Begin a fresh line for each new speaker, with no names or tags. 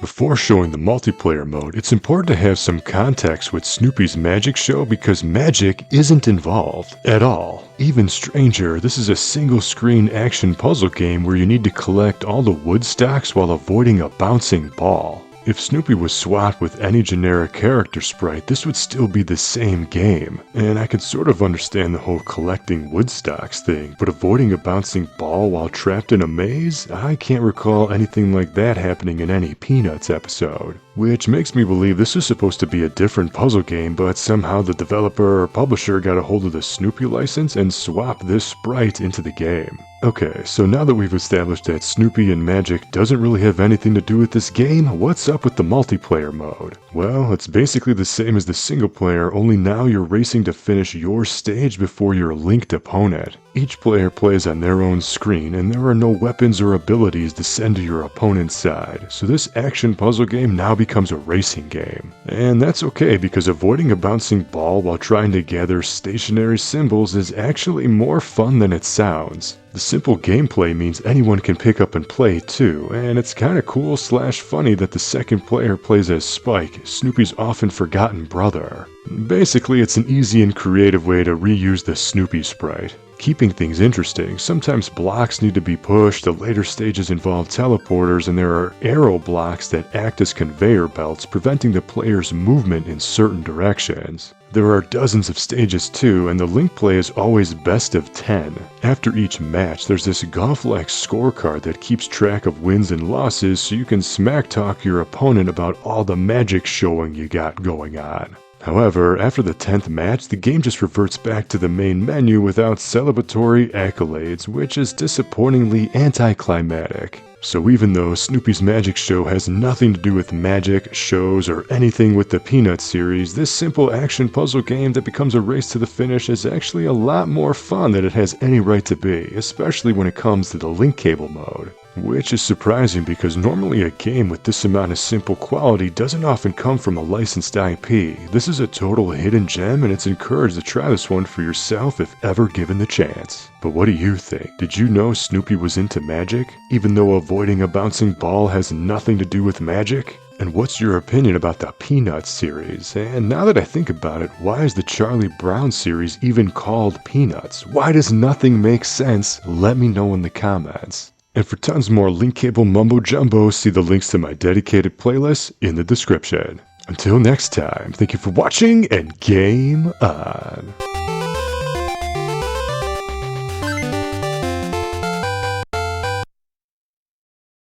Before showing the multiplayer mode, it's important to have some context with Snoopy's magic show because magic isn't involved at all. Even stranger, this is a single-screen action puzzle game where you need to collect all the Woodstocks while avoiding a bouncing ball. If Snoopy was swapped with any generic character sprite, this would still be the same game. And I could sort of understand the whole collecting Woodstocks thing, but avoiding a bouncing ball while trapped in a maze? I can't recall anything like that happening in any Peanuts episode. Which makes me believe this is supposed to be a different puzzle game, but somehow the developer or publisher got a hold of the Snoopy license and swapped this sprite into the game. Okay, so now that we've established that Snoopy and magic doesn't really have anything to do with this game, what's up with the multiplayer mode? Well, it's basically the same as the single player, only now you're racing to finish your stage before your linked opponent. Each player plays on their own screen, and there are no weapons or abilities to send to your opponent's side, so this action puzzle game now becomes a racing game. And that's okay, because avoiding a bouncing ball while trying to gather stationary symbols is actually more fun than it sounds. The simple gameplay means anyone can pick up and play too, and it's kinda cool / funny that the second player plays as Spike, Snoopy's often forgotten brother. Basically, it's an easy and creative way to reuse the Snoopy sprite. Keeping things interesting, sometimes blocks need to be pushed, the later stages involve teleporters, and there are arrow blocks that act as conveyor belts, preventing the player's movement in certain directions. There are dozens of stages too, and the link play is always best of 10. After each match, there's this golf-like scorecard that keeps track of wins and losses so you can smack talk your opponent about all the magic showing you got going on. However, after the 10th match, the game just reverts back to the main menu without celebratory accolades, which is disappointingly anticlimactic. So even though Snoopy's Magic Show has nothing to do with magic, shows, or anything with the Peanuts series, this simple action puzzle game that becomes a race to the finish is actually a lot more fun than it has any right to be, especially when it comes to the link cable mode. Which is surprising because normally a game with this amount of simple quality doesn't often come from a licensed IP. This is a total hidden gem, and it's encouraged to try this one for yourself if ever given the chance. But what do you think? Did you know Snoopy was into magic, even though avoiding a bouncing ball has nothing to do with magic? And what's your opinion about the Peanuts series? And now that I think about it, why is the Charlie Brown series even called Peanuts? Why does nothing make sense? Let me know in the comments. And for tons more link cable mumbo jumbo, see the links to my dedicated playlist in the description. Until next time, thank you for watching and game on!